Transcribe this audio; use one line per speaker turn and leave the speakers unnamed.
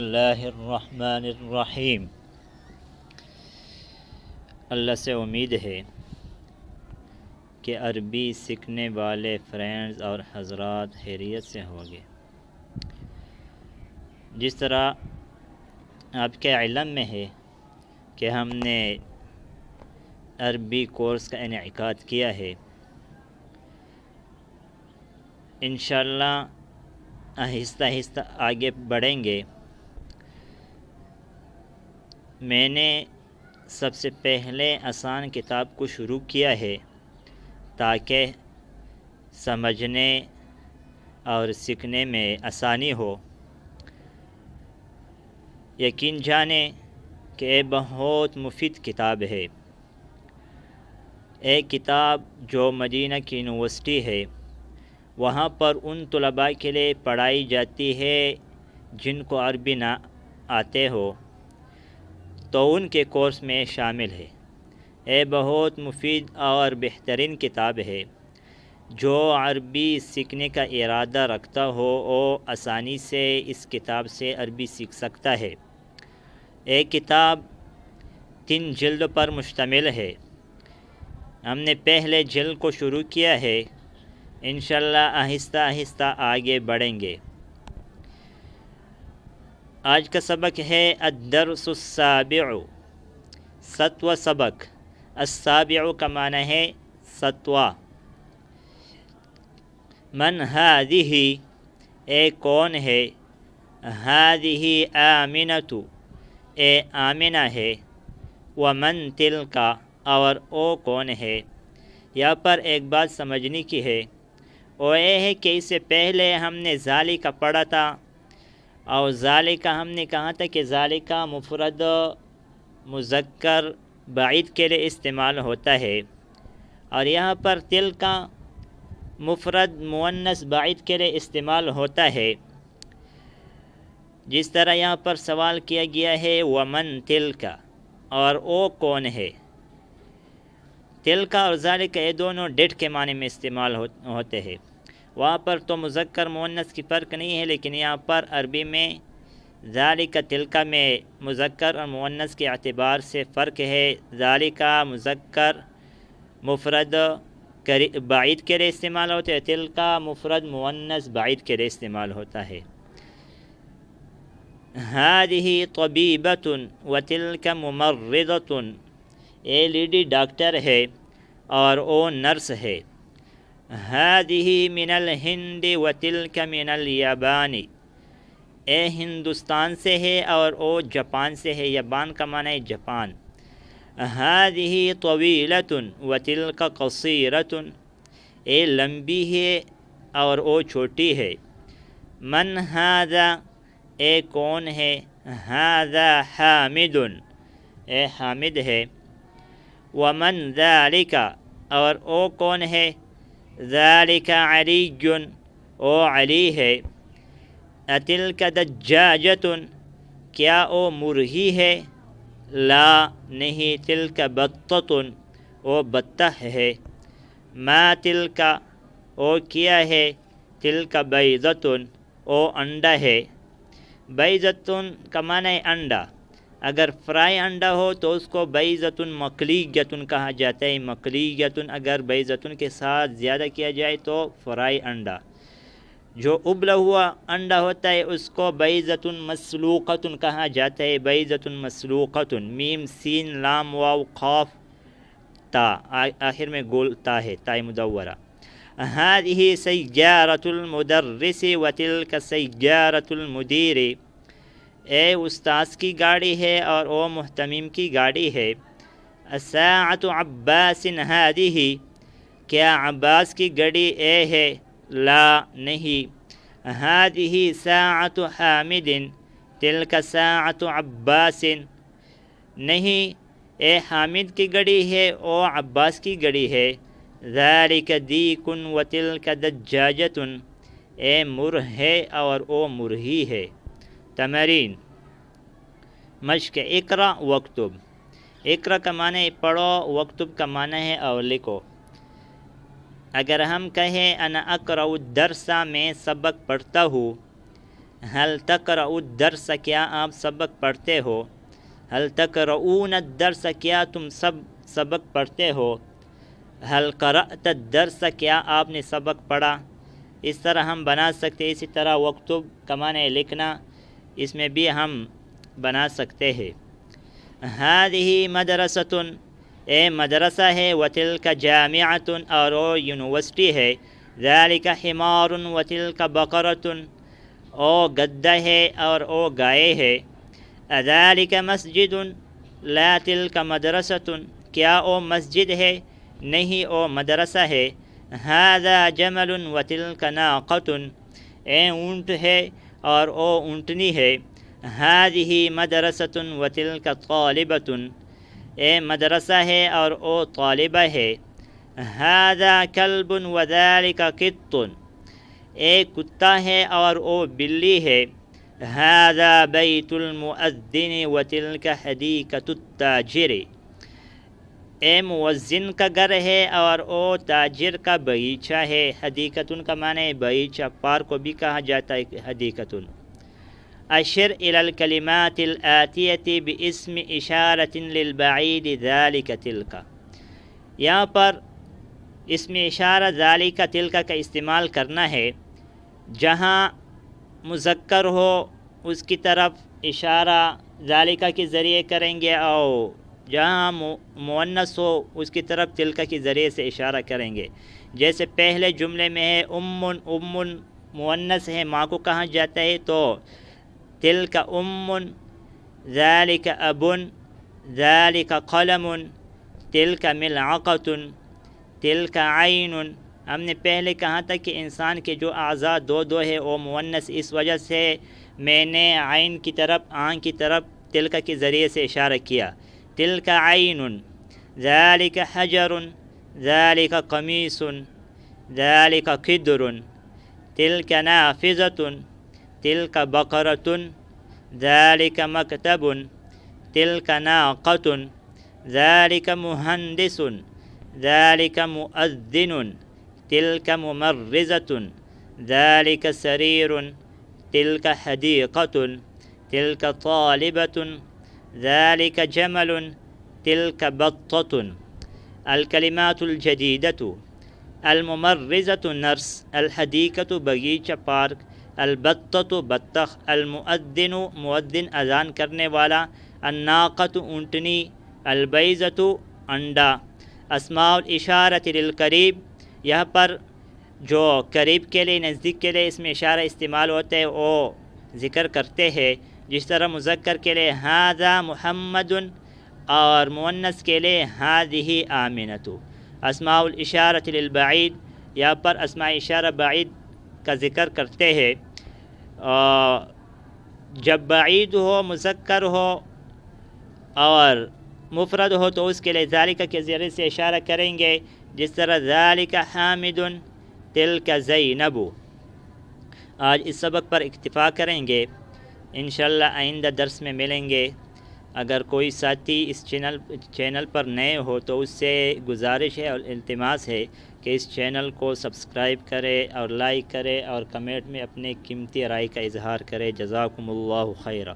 اللہ الرحمن الرحیم۔ اللہ سے امید ہے کہ عربی سیکھنے والے فرینڈز اور حضرات خیریت سے ہوں گے۔ جس طرح آپ کے علم میں ہے کہ ہم نے عربی کورس کا انعقاد کیا ہے، انشاءاللہ آہستہ آہستہ آگے بڑھیں گے۔ میں نے سب سے پہلے آسان کتاب کو شروع کیا ہے تاکہ سمجھنے اور سیکھنے میں آسانی ہو۔ یقین جانیں کہ یہ بہت مفید کتاب ہے۔ ایک کتاب جو مدینہ کی یونیورسٹی ہے وہاں پر ان طلباء کے لیے پڑھائی جاتی ہے جن کو عربی نہ آتے ہو تو ان کے کورس میں شامل ہے۔ یہ بہت مفید اور بہترین کتاب ہے۔ جو عربی سیکھنے کا ارادہ رکھتا ہو وہ آسانی سے اس کتاب سے عربی سیکھ سکتا ہے۔ یہ کتاب 3 جلد پر مشتمل ہے۔ ہم نے پہلے جلد کو شروع کیا ہے، انشاءاللہ آہستہ آہستہ آگے بڑھیں گے۔ آج کا سبق ہے الدرس السابع، 7واں سبق۔ السابع کا معنی ہے 7واں۔ من هذه، اے کون ہے؟ هذه آمنة، اے آمنہ ہے۔ ومن تلک، اور او کون ہے؟ یہاں پر ایک بات سمجھنے کی ہے، وہ یہ ہے کہ اس سے پہلے ہم نے ذالک پڑھا تھا، اور ذالک ہم نے کہا تھا کہ ذالک مفرد مذکر بعید کے لیے استعمال ہوتا ہے، اور یہاں پر تلک مفرد مؤنث بعید کے لیے استعمال ہوتا ہے۔ جس طرح یہاں پر سوال کیا گیا ہے ومن تلک، اور او کون ہے؟ تلک اور ذالک یہ دونوں ڈیٹ کے معنی میں استعمال ہوتے ہیں۔ وہاں پر تو مذکر مؤنث کی فرق نہیں ہے، لیکن یہاں پر عربی میں ذالک تلک میں مذکر اور مؤنث کے اعتبار سے فرق ہے۔ ذالک مذکر مفرد بعید کے لیے استعمال ہوتا ہے، تلک مفرد مؤنث بعید کے لیے استعمال ہوتا ہے۔ هذه طبیبة وتلک ممرضة، یہ لیڈی ڈاکٹر ہے اور وہ نرس ہے۔ هذه من الہند وتلک من الیابان، اے ہندوستان سے ہے اور وہ جاپان سے ہے۔ یابان کا معنی ہے جاپان۔ هذه طویلة وتلک قصیرة، اے لمبی ہے اور وہ چھوٹی ہے۔ من هذا، اے کون ہے؟ هذا حامد، اے حامد ہے۔ ومن ذلک، اور او کون ہے؟ ذلک علی، او علی ہے۔ اتلک دجاجۃ، کیا او مرغی ہے؟ لا، نہیں، تلک بطۃ، او بطخ ہے۔ ما تلک، او کیا ہے؟ تلک بیضۃ، او انڈا ہے۔ بیضۃ کا معنی ہے انڈا۔ اگر فرائی انڈا ہو تو اس کو بیضۃ مقلیۃ کہا جاتا ہے۔ مقلیۃ اگر بیضۃ کے ساتھ زیادہ کیا جائے تو فرائی انڈا۔ جو ابلا ہوا انڈا ہوتا ہے اس کو بیضۃ مسلوقۃ کہا جاتا ہے۔ بیضۃ مسلوقۃ، میم سین لام واو قاف تا، آخر میں گول تا ہے، تائے مدورہ۔ هذه سیارۃ المدرس وتلک سیارۃ المدیر، اے استاذ کی گاڑی ہے اور وہ محتمم کی گاڑی ہے۔ الساعۃ عباس هذه، کیا عباس کی گھڑی اے ہے؟ لا، نہیں۔ هذه ساعۃ حامد، تلک ساعۃ عباس، نہیں، اے حامد کی گھڑی ہے، او عباس کی گھڑی ہے۔ ذلک دیک وتلک دجاجۃ، اے مرغ ہے اور او مرغی ہے۔ تمرین مشق، اقرأ واکتب۔ اقرأ کا معنی ہے پڑھو، واکتب کا معنی ہے اور لکھو۔ اگر ہم کہیں انا اقرأ الدرس، میں سبق پڑھتا ہوں، هل تقرأ الدرس کیا آپ سبق پڑھتے ہو، هل تقرؤون الدرس کیا تم سبق پڑھتے ہو، هل قرأت الدرس کیا آپ نے سبق پڑھا۔ اس طرح ہم بنا سکتے، اسی طرح وکتب کا معنی لکھنا، اس میں بھی ہم بنا سکتے ہیں۔ هذه مدرسۃ اے مدرسہ ہے، وتلک جامعۃ اور وہ یونیورسٹی ہے، ذالک حمار وتلک بقرۃ او گدہ ہے اور او گائے ہے، اذالک مسجد لا تلک مدرسۃ کیا او مسجد ہے نہیں او مدرسہ ہے، ھذا جمل وتلک ناقۃ اے اونٹ ہے اور او اونٹنی ہے، ھذہ مدرسۃ وتلک طالبۃ اے مدرسہ ہے اور او طالبہ ہے، ھذا کلب وذالک قط اے کتا ہے اور او بلی ہے، ھذا بیت المؤذن وتلک حدیقۃ التاجر اے مؤذن کا گھر ہے اور او تاجر کا باغیچہ ہے، حدیقۃ کا معنی باغیچہ، پارک کو بھی کہا جاتا ہے حدیقۃ۔ اشر الی الکلمات الآتیۃ باسم اشارۃ للبعید ذالک تلک یہاں پر اسم اشارہ ذالک تلک کا استعمال کرنا ہے، جہاں مذکر ہو اس کی طرف اشارہ ذالک کے ذریعے کریں گے، اور جہاں مؤنث ہو اس کی طرف تلک کے ذریعے سے اشارہ کریں گے۔ جیسے پہلے جملے میں ہے ام مؤنث ہے، ماں کو کہا جاتا ہے، تو تلک ام، ذالک اب، ذالک قلم، تلک ملعقۃ، تلک عین۔ ہم نے پہلے کہا تھا کہ انسان کے جو اعضاء دو ہے وہ مؤنث، اس وجہ سے میں نے عین کی طرف، آنکھ کی طرف تلک کے ذریعے سے اشارہ کیا، تلک عین، ذالک حجر، ذالک قمیص، ذالک قدر، تلک نافذۃ، تلک بقرۃ، ذالک مکتب، تلک ناقۃ، ذالک مہندس، ذالک مؤذن، تلک ممرضۃ، ذالک سریر، تلک حدیقۃ، تلک طالبۃ، ذالک جمل، تلک بطۃ۔ الکلمات الجدیدۃ، الممرضۃ نرس، الحدیقۃ باغیچہ پارک، البطۃ بطخ، المؤذن مؤذن اذان کرنے والا، الناقۃ اونٹنی، البیضۃ انڈا۔ اسماء الاشارۃ للقریب، یہاں پر جو قریب کے لیے، نزدیک کے لیے اس میں اشارہ استعمال ہوتا ہے وہ ذکر کرتے ہیں، جس طرح مذکر کے لیے ھذا محمد اور مؤنث کے لیے ھذہ آمنۃ۔ اسماء الاشارۃ للبعید، یہاں پر اسماء اشارہ بعید کا ذکر کرتے ہیں، جب بعید ہو، مذکر ہو اور مفرد ہو تو اس کے لیے ذالک کے ذریعے سے اشارہ کریں گے، جس طرح ذالک حامد، تلک زینب۔ آج اس سبق پر اکتفا کریں گے، انشاءاللہ آئندہ درس میں ملیں گے۔ اگر کوئی ساتھی اس چینل پر نئے ہو تو اس سے گزارش ہے اور التماس ہے کہ اس چینل کو سبسکرائب کرے اور لائک کرے اور کمنٹ میں اپنے قیمتی رائے کا اظہار کرے۔ جزاکم اللہ خیرا۔